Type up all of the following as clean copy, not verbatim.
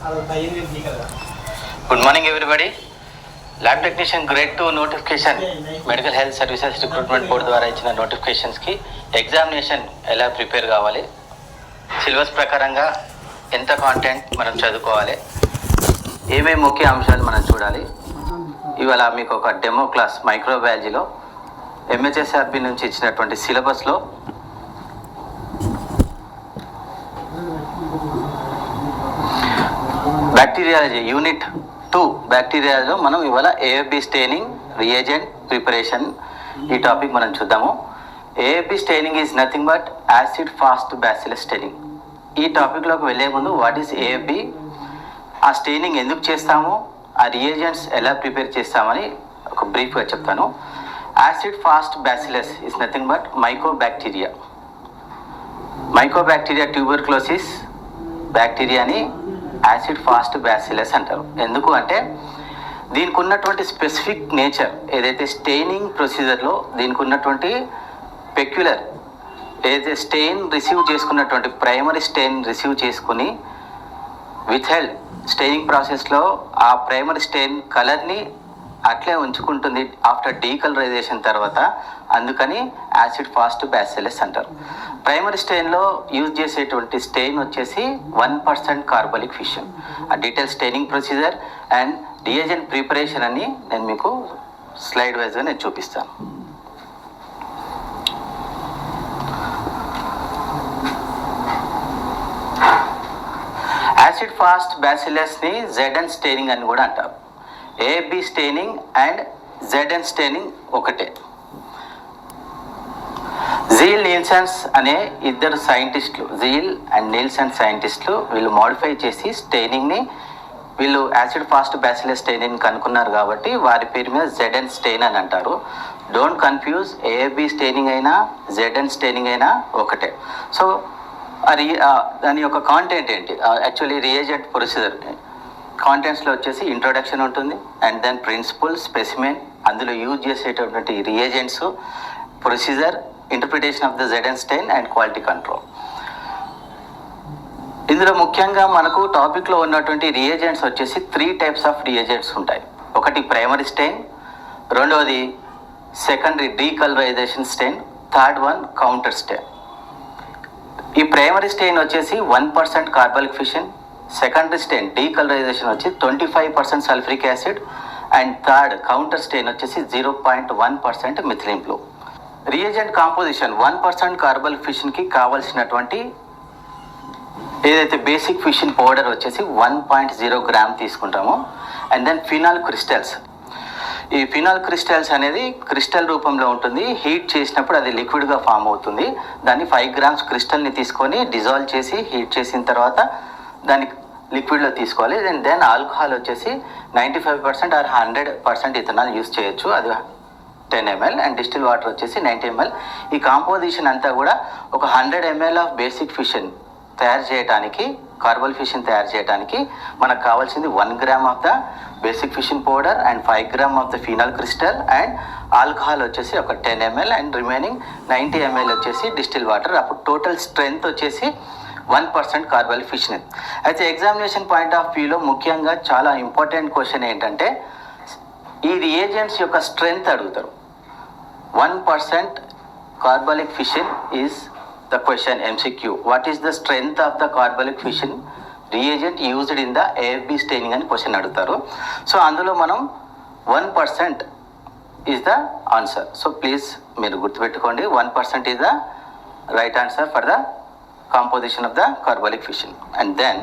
Good morning everybody. Lab technician grade 2 notification medical health services recruitment board ద్వారా ఇచ్చిన నోటిఫికేషన్స్కి examination ఎలా prepare కావాలి, syllabus ప్రకారంగా ఎంత కాంటెంట్ మనం చదువుకోవాలి, ఏమేమి ముఖ్య అంశాలు మనం చూడాలి. ఇవాళ మీకు ఒక డెమో క్లాస్ మైక్రోబయాలజీలో ఎంహెచ్ఎస్ఆర్బి నుంచి ఇచ్చినటువంటి సిలబస్లో బ్యాక్టీరియాలజీ యూనిట్ 2 బ్యాక్టీరియాలో మనం ఇవాళ ఏఎఫ్బి స్టెయినింగ్ రియేజెంట్ ప్రిపరేషన్ ఈ టాపిక్ మనం చూద్దాము. AFB staining is nothing but acid fast bacillus staining. ఈ టాపిక్లోకి వెళ్ళే ముందు వాట్ ఈస్ ఏఎఫ్బి, ఆ స్టెయినింగ్ ఎందుకు చేస్తాము, ఆ రియేజెంట్స్ ఎలా ప్రిపేర్ చేస్తామని ఒక బ్రీఫ్గా చెప్తాను. Acid fast bacillus is nothing but mycobacteria. Mycobacteria tuberculosis బ్యాక్టీరియాని యాసిడ్ ఫాస్ట్ బ్యాసిలస్ అంటారు. ఎందుకు అంటే దీనికి ఉన్నటువంటి స్పెసిఫిక్ నేచర్, ఏదైతే స్టెయినింగ్ ప్రొసీజర్లో దీనికి ఉన్నటువంటి పెక్యులర్, ఏదైతే స్టెయిన్ రిసీవ్ చేసుకున్నటువంటి ప్రైమరీ స్టెయిన్ రిసీవ్ చేసుకుని విత్హెల్డ్ స్టెయినింగ్ ప్రాసెస్లో ఆ ప్రైమరీ స్టెయిన్ కలర్ని అట్లే ఉంచుకుంటుంది ఆఫ్టర్ డీకలరైజేషన్ తర్వాత, అందుకని యాసిడ్ ఫాస్ట్ బ్యాసిలస్ అంటారు. ప్రైమరీ స్టెయిన్లో యూజ్ చేసేటువంటి స్టెయిన్ వచ్చేసి 1% కార్బోలిక్ ఫిషన్. ఆ detail staining procedure and reagent preparation అని నేను మీకు స్లైడ్ వైజ్గా నేను చూపిస్తాను. యాసిడ్ ఫాస్ట్ బ్యాసిలస్ని ZN స్టెయినింగ్ అని కూడా అంటారు. AB staining and ZN staining ఒకటే. జీల్ నీల్సన్స్ అనే ఇద్దరు సైంటిస్టులు, జీల్ అండ్ నీల్సన్ సైంటిస్టులు, వీళ్ళు మోడిఫై చేసి స్టెయినింగ్ని, వీళ్ళు యాసిడ్ ఫాస్ట్ బ్యాసిలస్ స్టెయినింగ్ కనుక్కున్నారు కాబట్టి వారి పేరు మీద ZN స్టెయిన్ అని అంటారు. డోంట్ కన్ఫ్యూజ్, ఏబి స్టెయినింగ్ అయినా ZN స్టెయినింగ్ అయినా ఒకటే. సో అది దాని యొక్క కాంటెంట్ ఏంటి, యాక్చువల్లీ రియేజెంట్ ప్రొసీజర్ కాంటెంట్స్లో వచ్చేసి ఇంట్రొడక్షన్ ఉంటుంది, అండ్ దెన్ ప్రిన్సిపల్, స్పెసిమెన్, అందులో యూజ్ చేసేటటువంటి reagents, procedure, interpretation of the ZN strain and quality control. ఇందులో ముఖ్యంగా మనకు టాపిక్లో ఉన్నటువంటి రియేజెంట్స్ వచ్చేసి 3 టైప్స్ ఆఫ్ రియేజెంట్స్ ఉంటాయి. ఒకటి ప్రైమరీ స్టెయిన్, రెండవది secondary decolorization stain, third one counter stain. ఈ ప్రైమరీ స్టెయిన్ వచ్చేసి 1% carbolic fuchsin, secondary stain decolorization వచ్చి 25% sulphuric acid, and third counter stain వచ్చేసి 0.1% methylene blue. Reagent composition 1% carbolic ఫిషన్కి కావాల్సినటువంటి ఏదైతే బేసిక్ ఫిషన్ పౌడర్ వచ్చేసి 1.0 గ్రామ్ తీసుకుంటాము. And then phenol crystals. ఈ ఫినాల్ క్రిస్టల్స్ అనేది క్రిస్టల్ రూపంలో ఉంటుంది, హీట్ చేసినప్పుడు అది లిక్విడ్గా ఫామ్ అవుతుంది. దాన్ని 5 గ్రామ్స్ క్రిస్టల్ని తీసుకొని డిజాల్వ్ చేసి హీట్ చేసిన తర్వాత దాన్ని లిక్విడ్లో తీసుకోవాలి. దెన్ ఆల్కహాల్ వచ్చేసి 95% ఆర్ 100% ఇథనాల్ యూస్ చేయొచ్చు, అది 10 ml, అండ్ డిస్టిల్ వాటర్ వచ్చేసి 90 ml. ఈ కాంపోజిషన్ అంతా కూడా ఒక 100 ml ఆఫ్ బేసిక్ ఫిషన్ తయారు చేయడానికి, కార్బల్ ఫిషన్ తయారు చేయడానికి మనకు కావాల్సింది 1 gram of the basic fuchsin powder and 5 gram of the phenol crystal, and alcohol వచ్చేసి ఒక 10 ml, అండ్ రిమైనింగ్ 90 ml వచ్చేసి డిస్టిల్ వాటర్. అప్పుడు టోటల్ స్ట్రెంగ్త్ వచ్చేసి 1% కార్బోలిక్ ఫిషన్. అయితే ఎగ్జామినేషన్ పాయింట్ ఆఫ్ వ్యూలో ముఖ్యంగా చాలా ఇంపార్టెంట్ క్వశ్చన్ ఏంటంటే ఈ రియేజెంట్స్ యొక్క స్ట్రెంగ్త్ అడుగుతారు. 1% carbolic fuchsin is the question MCQ. What is the strength of the carbolic fuchsin reagent used in the AFB staining అని క్వశ్చన్ అడుగుతారు. సో అందులో మనం 1% is the answer. So please మీరు గుర్తుపెట్టుకోండి, 1% is the right answer for the composition of the carbolic fuchsin. And then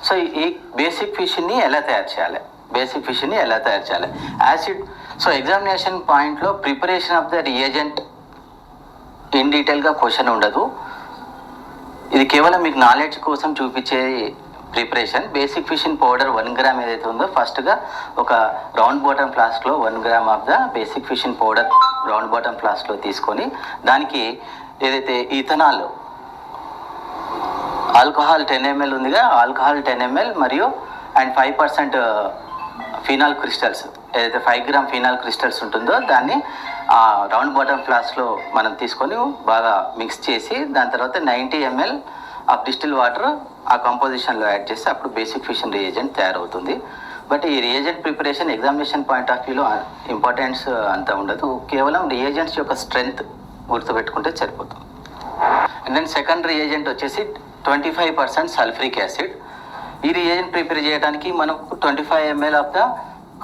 so ఈ basic ఫిషన్ని ఎలా తయారు చేయాలి, బేసిక్ ఫిషన్ని ఎలా తయారు చేయాలి, యాసిడ్. సో ఎగ్జామినేషన్ పాయింట్లో preparation of the reagent in డీటెయిల్గా క్వశ్చన్ ఉండదు, ఇది కేవలం మీకు నాలెడ్జ్ కోసం చూపించే preparation. Basic fuchsin powder 1 gram ఏదైతే ఉందో ఫస్ట్గా ఒక రౌండ్ బాటమ్ ఫ్లాస్క్లో 1 gram of the basic fuchsin powder round bottom ఫ్లాస్క్లో తీసుకొని దానికి ఏదైతే ఇథనాల్, ఆల్కహాల్ 10 ml ఉందిగా, ఆల్కహాల్ 10 ml మరియు అండ్ 5% ఫినాల్ క్రిస్టల్స్, ఏదైతే 5 గ్రామ్ ఫినాల్ క్రిస్టల్స్ ఉంటుందో దాన్ని రౌండ్ బాటమ్ ఫ్లాస్క్లో మనం తీసుకొని బాగా మిక్స్ చేసి దాని తర్వాత 90 ml ఆఫ్ డిస్టిల్ వాటర్ ఆ కంపోజిషన్లో యాడ్ చేస్తే అప్పుడు బేసిక్ ఫిషన్ రియేజెంట్ తయారవుతుంది. బట్ ఈ reagent preparation examination point of వ్యూలో ఇంపార్టెన్స్ అంత ఉండదు, కేవలం రియేజెంట్స్ యొక్క స్ట్రెంగ్త్ గుర్తుపెట్టుకుంటే సరిపోతుంది. అండ్ దెన్ సెకండ్ రియేజెంట్ వచ్చేసి 25% సల్ఫ్రిక్ యాసిడ్. ఈ రియేజెంట్ ప్రిపేర్ చేయడానికి మనకు 25 ml of the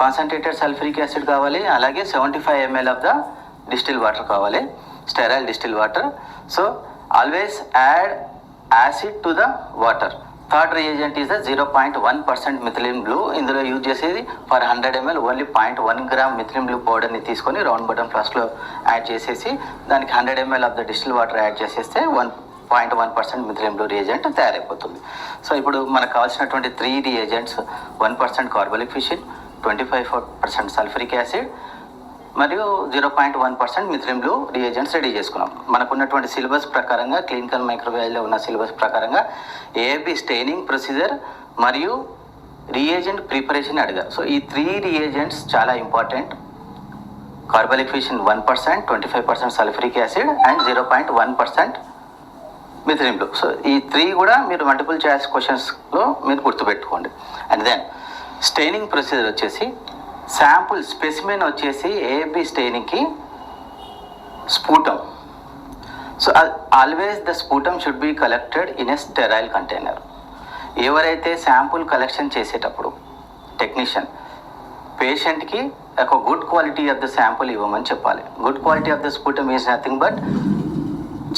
concentrated sulphuric acid కావాలి, అలాగే 75 ml of the distil water కావాలి, sterile distil water. So always add acid to the water. Third reagent is the 0.1% methylene blue. ఇందులో use చేసేది for 100 ml only 0.1 gram methylene blue పౌడర్ని తీసుకొని round button ఫ్లాస్క్లో add చేసేసి దానికి 100 ml of the distil water add చేసేస్తే 1.1% methylene blue reagent తయారైపోతుంది. So ఇప్పుడు మనకు కావాల్సినటువంటి 3 రియేజెంట్స్ 1% కార్బోలిక్ ఫిషిన్, 25% సల్ఫ్రిక్ యాసిడ్ మరియు 0.1% మిథిలిన్ బ్లూ రియేజెంట్స్ రెడీ చేసుకున్నాం. మనకున్నటువంటి సిలబస్ ప్రకారంగా క్లినికల్ మైక్రోబయాలజీలో ఉన్న సిలబస్ ప్రకారంగా ఏబి స్టెయినింగ్ ప్రొసీజర్ మరియు రియేజెంట్ ప్రిపరేషన్ అడిగారు. సో ఈ 3 రియేజెంట్స్ చాలా important. Carbolic fuchsin 1%, 25% sulphuric acid and 0.1% methylene blue. So ఈ 3 కూడా మీరు మల్టిపుల్ చాయిస్ క్వశ్చన్స్లో మీరు గుర్తుపెట్టుకోండి. అండ్ దెన్ స్టెయినింగ్ ప్రొసీజర్ వచ్చేసి శాంపుల్ స్పెసిమెన్ వచ్చేసి ఏబి స్టెయినింగ్కి sputum. So always the sputum should be collected in a sterile container. ఎవరైతే శాంపుల్ కలెక్షన్ చేసేటప్పుడు టెక్నీషియన్ పేషెంట్కి ఒక good quality of the sample ఇవ్వమని చెప్పాలి. Good quality of the sputum is nothing but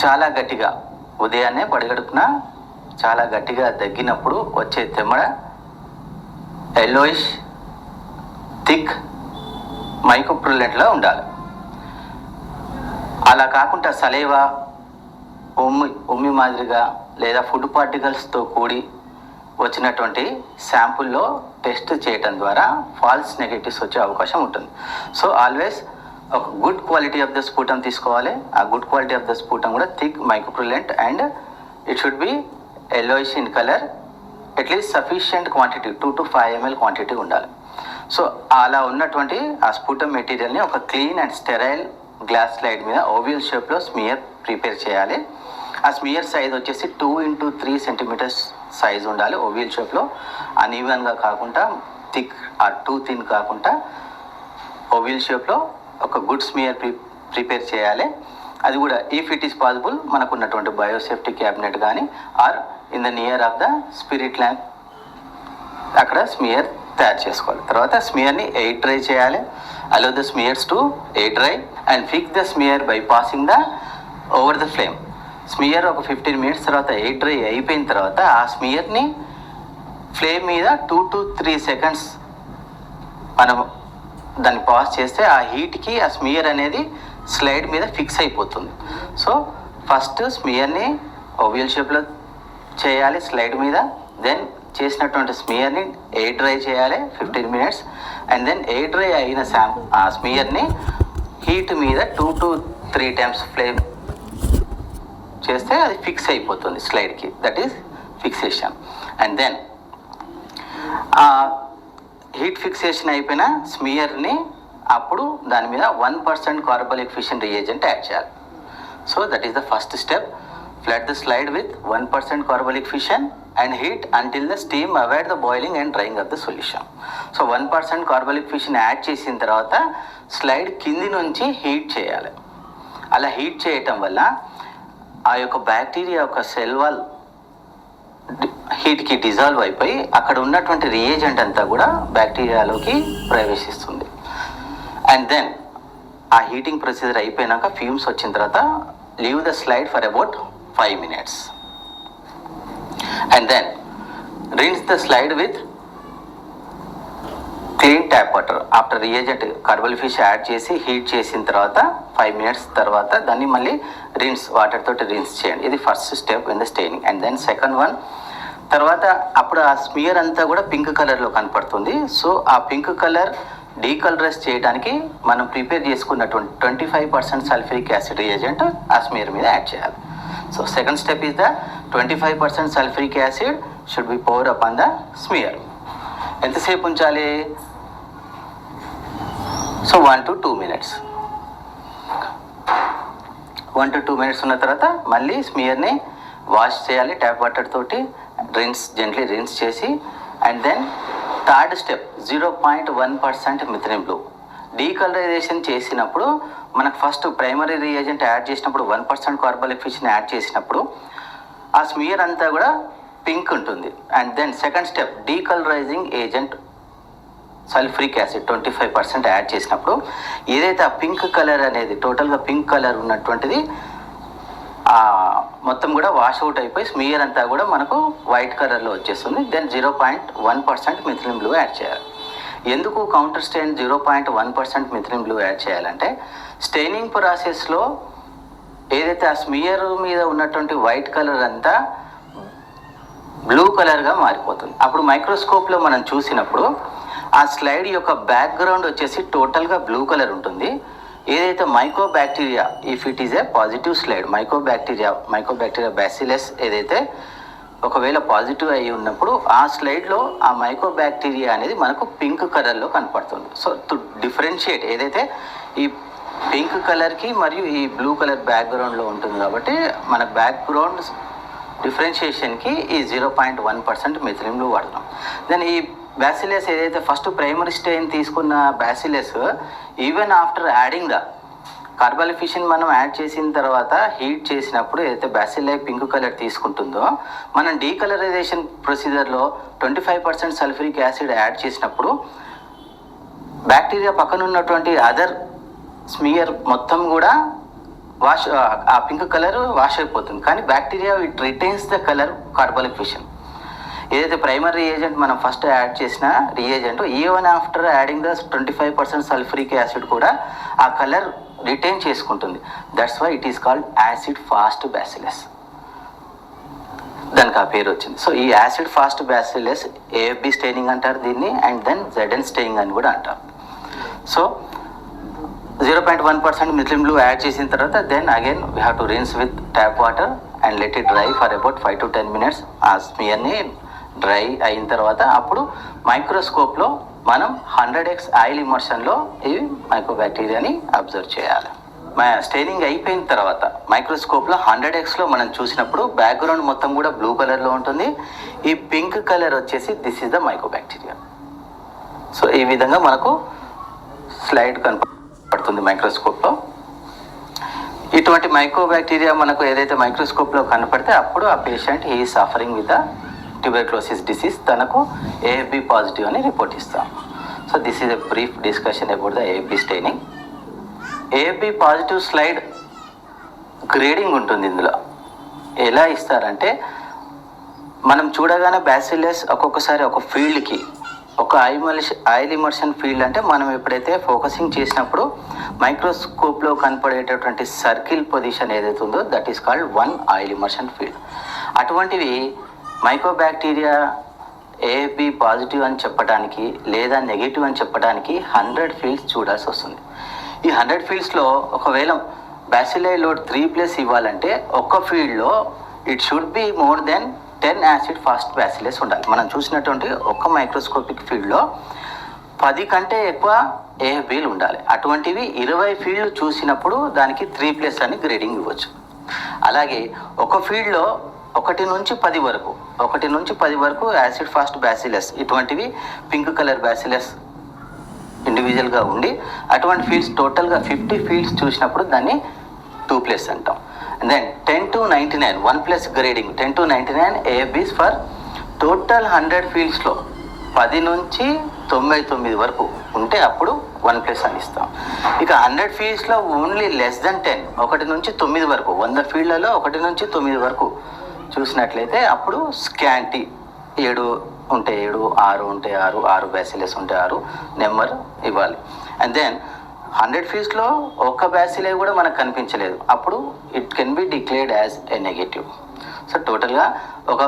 చాలా గట్టిగా ఉదయాన్నే పడిగడుపున చాలా గట్టిగా దగ్గినప్పుడు వచ్చే తెమ్మడ ఎల్లోయిష్ థిక్ మైక్రోప్రూలెంట్లో ఉండాలి. అలా కాకుండా సలేవా ఉమ్మి మాదిరిగా లేదా ఫుడ్ పార్టికల్స్తో కూడి వచ్చినటువంటి శాంపుల్లో టెస్ట్ చేయటం ద్వారా ఫాల్స్ నెగటివ్స్ వచ్చే అవకాశం ఉంటుంది. సో ఆల్వేస్ ఒక good quality of the sputum తీసుకోవాలి. ఆ good quality of the sputum కూడా thick mucopurulent and it should be yellowish in colour. At least sufficient quantity 2 to 5 ml quantity ఉండాలి. సో అలా ఉన్నటువంటి ఆ స్పూటం మెటీరియల్ని ఒక clean and sterile glass slide మీద ఓవియల్ షేప్లో స్మియర్ ప్రిపేర్ చేయాలి. ఆ స్మియర్ సైజ్ వచ్చేసి 2 into 3 centimeters సైజ్ ఉండాలి ఓవియల్ షేప్లో. అన్ఈవెన్గా కాకుండా థిక్ ఆర్ టూ థిన్ కాకుండా ఓవియల్ షేప్లో ఒక గుడ్ స్మియర్ ప్రిపేర్ చేయాలి. అది కూడా ఇఫ్ ఇట్ ఈస్ పాసిబుల్ మనకు ఉన్నటువంటి బయోసేఫ్టీ క్యాబినెట్ కానీ or in the near of the spirit lamp అక్కడ స్మియర్ తయారు చేసుకోవాలి. తర్వాత స్మియర్ని ఎయిర్ డ్రై చేయాలి. Allow the smears to air dry and fix the smear by passing the over the flame. Smear ఒక 15 minutes తర్వాత air dry అయిపోయిన తర్వాత ఆ స్మియర్ని ఫ్లేమ్ మీద 2 to 3 seconds మనం దాన్ని పాస్ చేస్తే ఆ హీట్కి ఆ స్మియర్ అనేది స్లైడ్ మీద ఫిక్స్ అయిపోతుంది. సో ఫస్ట్ స్మియర్ని ఓవియల్ షేప్లో చేయాలి స్లైడ్ మీద. దెన్ చేసినటువంటి స్మియర్ని ఎయిర్ డ్రై చేయాలి 15 minutes and then air dry అయిన ఆ స్మియర్ని హీట్ మీద 2 to 3 times ఫ్లేమ్ చేస్తే అది ఫిక్స్ అయిపోతుంది స్లైడ్కి. That is fixation. And then heat fixation అయిపోయిన స్మియర్ని అప్పుడు దాని మీద 1% కార్బోలిక్ ఫిషిన్ రియేజెంట్ యాడ్ చేయాలి. So that is the first step. Flood the slide with 1% carbolic fuchsin and heat until the steam avoid the boiling and drying of the solution. So 1% carbolic fuchsin add చేసిన తర్వాత slide కింది నుంచి heat చేయాలి. అలా heat చేయటం వల్ల ఆ యొక్క బ్యాక్టీరియా యొక్క సెల్ వాల్ హీట్కి డిజాల్వ్ అయిపోయి అక్కడ ఉన్నటువంటి రియేజెంట్ అంతా కూడా బ్యాక్టీరియాలోకి ప్రవేశిస్తుంది. అండ్ దెన్ ఆ హీటింగ్ ప్రొసీజర్ అయిపోయినాక ఫ్యూమ్స్ వచ్చిన తర్వాత leave the slide for about 5 minutes and then rinse the slide with clean tap water. After reagent carbolic fuchsin add చేసి హీట్ చేసిన తర్వాత 5 minutes తర్వాత దాన్ని మళ్ళీ రిన్స్ వాటర్ తోటి రిన్స్ చేయండి. ఇది first step in the staining. And then second one తర్వాత అప్పుడు ఆ స్మియర్ అంతా కూడా పింక్ కలర్లో కనపడుతుంది. సో ఆ పింక్ కలర్ డీకలరైజ్ చేయడానికి మనం ప్రిపేర్ చేసుకున్నటువంటి 25% సల్ఫ్యూరిక్ యాసిడ్ రియేజెంట్ ఆ స్మియర్ మీద యాడ్ చేయాలి. So second step is the 25% sulphuric acid should be pour upon the smear. ఎంతసేపు ఉంచాలి? So 1 to 2 minutes. 1 to 2 minutes ఉన్న తర్వాత మళ్ళీ స్మియర్ని వాష్ చేయాలి ట్యాప్ వాటర్ తోటి, జెంట్లీ రిన్స్ చేసి. And then third step 0.1% methylene blue. Decolourisation చేసినప్పుడు మనకు ఫస్ట్ ప్రైమరీ రియేజెంట్ యాడ్ చేసినప్పుడు 1% కార్బాలిక్ ఫిష్ని యాడ్ చేసినప్పుడు ఆ స్మియర్ అంతా కూడా పింక్ ఉంటుంది. And then second step decolorizing agent sulphuric acid 25% add చేసినప్పుడు ఏదైతే ఆ పింక్ కలర్ అనేది టోటల్గా పింక్ కలర్ ఉన్నటువంటిది మొత్తం కూడా వాష్ అవుట్ అయిపోయి స్మియర్ అంతా కూడా మనకు వైట్ కలర్లో వచ్చేస్తుంది. దెన్ 0.1% మిథిలిన్ బ్లూ యాడ్ చేయాలి. ఎందుకు counter stain 0.1% methylene blue add చేయాలంటే స్టెయినింగ్ ప్రాసెస్లో ఏదైతే ఆ స్మియర్ మీద ఉన్నటువంటి వైట్ కలర్ అంతా బ్లూ కలర్గా మారిపోతుంది. అప్పుడు మైక్రోస్కోప్లో మనం చూసినప్పుడు ఆ స్లైడ్ యొక్క బ్యాక్గ్రౌండ్ వచ్చేసి టోటల్గా బ్లూ కలర్ ఉంటుంది. ఏదైతే mycobacteria, if it is a positive slide, mycobacteria bacillus ఏదైతే ఒకవేళ పాజిటివ్ అయి ఉన్నప్పుడు ఆ స్లైడ్లో ఆ మైకోబ్యాక్టీరియా అనేది మనకు పింక్ కలర్లో కనపడుతుంది. సో టు డిఫరెన్షియేట్ ఏదైతే ఈ పింక్ కలర్కి మరియు ఈ బ్లూ కలర్ బ్యాక్గ్రౌండ్లో ఉంటుంది కాబట్టి మన బ్యాక్గ్రౌండ్ డిఫరెన్షియేషన్కి ఈ 0.1% మిథిలిన్ బ్లూ వాడతాం. దెన్ ఈ బ్యాసిలస్ ఏదైతే ఫస్ట్ ప్రైమరీ స్టెయిన్ తీసుకున్న bacillus even after adding the carbolic ఫిష్ని మనం యాడ్ చేసిన తర్వాత హీట్ చేసినప్పుడు ఏదైతే బ్యాసిలై పింక్ కలర్ తీసుకుంటుందో మనం డీకలరైజేషన్ ప్రొసీజర్లో 25% సల్ఫ్యూరిక్ యాసిడ్ యాడ్ చేసినప్పుడు బ్యాక్టీరియా పక్కన ఉన్నటువంటి అదర్ స్మియర్ మొత్తం కూడా ఆ పింక్ కలర్ వాష్ అయిపోతుంది. కానీ bacteria it retains the colour carbolic fuchsin. ఏదైతే ప్రైమరీ రియేజెంట్ మనం ఫస్ట్ యాడ్ చేసిన reagent even after adding the 25% sulphuric acid కూడా ఆ కలర్ రిటైన్ చేసుకుంటుంది. That's why it is called acid fast bacillus, దానికి ఆ పేరు వచ్చింది. సో ఈ acid fast bacillus AFB staining అంటారు దీన్ని, అండ్ దెన్ ZN స్టెయినింగ్ అని కూడా అంటారు. సో 0.1% మిథిలిన్ బ్లూ యాడ్ చేసిన తర్వాత then again we have to rinse with tap water and let it dry for about 5 to 10 minutes. ఆ స్మియర్ని డ్రై అయిన తర్వాత అప్పుడు మైక్రోస్కోప్లో మనం 100x ఆయిల్ ఇమర్షన్లో ఈ మైకోబ్యాక్టీరియాని అబ్జర్వ్ చేయాలి. స్టెయినింగ్ అయిపోయిన తర్వాత మైక్రోస్కోప్లో 100xలో మనం చూసినప్పుడు బ్యాక్గ్రౌండ్ మొత్తం కూడా బ్లూ కలర్లో ఉంటుంది. ఈ పింక్ కలర్ వచ్చేసి this is the mycobacteria. So ఈ విధంగా మనకు స్లైడ్ కనపడుతుంది మైక్రోస్కోప్లో. ఇటువంటి మైకోబ్యాక్టీరియా మనకు ఏదైతే మైక్రోస్కోప్లో కనపడితే అప్పుడు ఆ patient he suffering with tuberculosis disease, తనకు ఏఎఫ్బి పాజిటివ్ అని రిపోర్ట్ ఇస్తాం. So this is a brief discussion about the AFB staining. AFB positive slide grading ఉంటుంది. ఇందులో ఎలా ఇస్తారంటే మనం చూడగానే బ్యాసిలస్ ఒక్కొక్కసారి ఒక ఫీల్డ్కి ఒక ఆయిల్ ఇమర్షన్ ఫీల్డ్ అంటే మనం ఎప్పుడైతే ఫోకసింగ్ చేసినప్పుడు మైక్రోస్కోప్లో కనపడేటటువంటి సర్కిల్ పొజిషన్ ఏదైతే ఉందో that is called 1 oil immersion field. అటువంటివి మైకోబ్యాక్టీరియా ఏఎఫ్బి పాజిటివ్ అని చెప్పడానికి లేదా నెగిటివ్ అని చెప్పడానికి 100 ఫీల్డ్స్ చూడాల్సి వస్తుంది. ఈ 100 ఫీల్డ్స్లో ఒకవేళ బ్యాసిలై లోడ్ 3+ ఇవ్వాలంటే ఒక్క ఫీల్డ్లో it should be more than 10 acid fast bacillus ఉండాలి. మనం చూసినటువంటి ఒక్క మైక్రోస్కోపిక్ ఫీల్డ్లో 10 కంటే ఎక్కువ ఏఎఫ్బీలు ఉండాలి. అటువంటివి 20 ఫీల్డ్లు చూసినప్పుడు దానికి 3+ అని గ్రేడింగ్ ఇవ్వచ్చు. అలాగే ఒక ఫీల్డ్లో 1 నుంచి 10 వరకు యాసిడ్ ఫాస్ట్ బ్యాసిలస్ ఇటువంటివి పింక్ కలర్ బ్యాసిలస్ ఇండివిజువల్గా ఉండి అటువంటి ఫీల్డ్స్ టోటల్గా 50 ఫీల్డ్స్ చూసినప్పుడు దాన్ని 2+ అంటాం. Then 10 to 99 1+ grading 10 to 99 AFBs for total 100 ఫీల్డ్స్లో 10 నుంచి 99 వరకు ఉంటే అప్పుడు 1+ అని ఇస్తాం. ఇక 100 ఫీల్డ్స్లో ఓన్లీ లెస్ దెన్ 10 1 నుంచి 9 వరకు 100 ఫీల్డ్లలో 1 నుంచి 9 వరకు చూసినట్లయితే అప్పుడు స్కాంటీ 7 ఉంటే 7, 6 ఉంటే 6 బ్యాసిలస్ ఉంటే 6 నెంబర్ ఇవ్వాలి. అండ్ దెన్ 100 ఫీల్డ్స్లో ఒక్క బ్యాసిలే కూడా మనకు కనిపించలేదు, అప్పుడు it can be declared as a negative. So టోటల్గా ఒక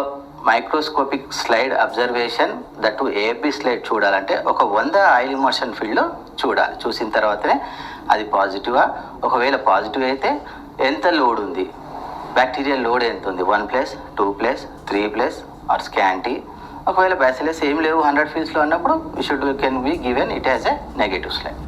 microscopic slide observation that AFB slide చూడాలంటే ఒక 100 ఆయిల్ ఇమర్షన్ ఫీల్డ్లో చూడాలి. చూసిన తర్వాతనే అది పాజిటివా, ఒకవేళ పాజిటివ్ అయితే ఎంత లోడ్ ఉంది, బ్యాక్టీరియల్ లోడ్ ఎంత ఉంది, 1+, 2+, 3+ ఆర్ స్కాంటీ. ఒకవేళ బ్యాసిలస్ ఏం లేవు 100 ఫీల్డ్స్లో అన్నప్పుడు can be given it as a negative slide.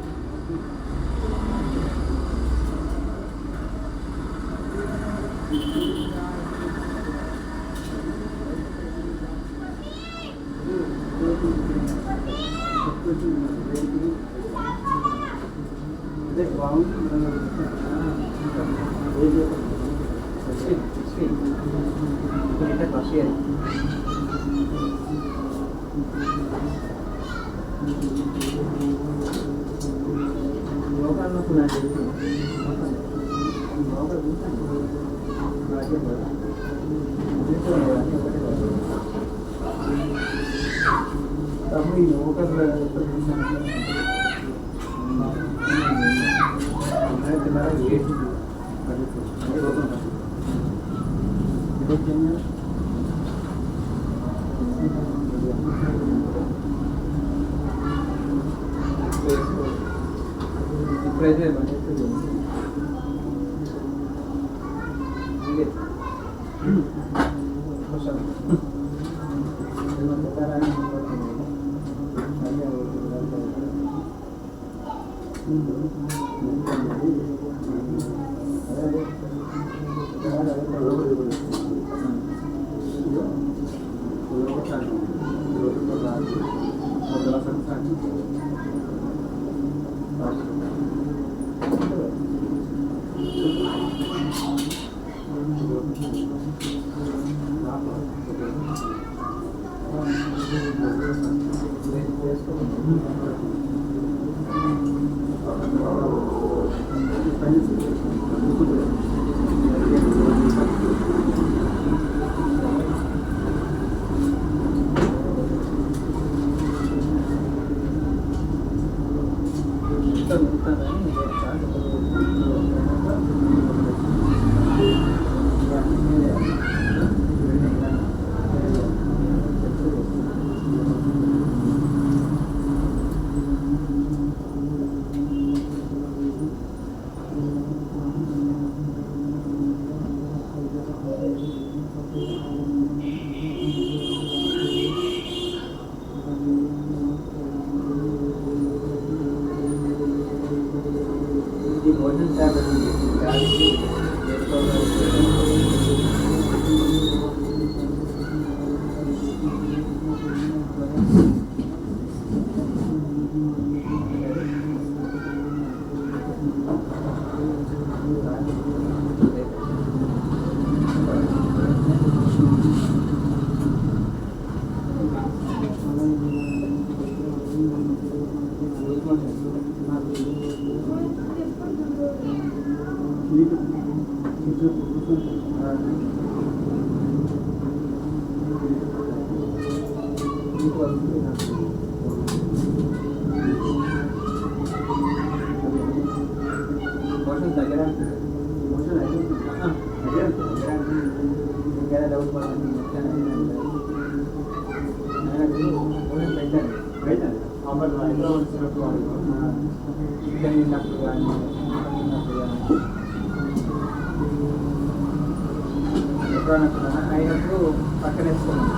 అయినప్పుడు పక్కనేసుకున్నాం.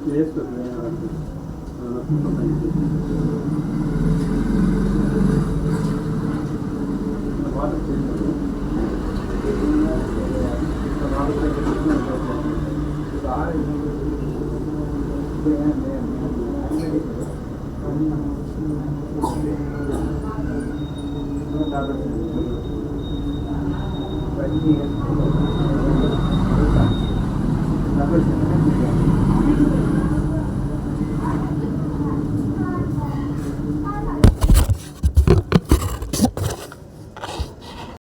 Thank you.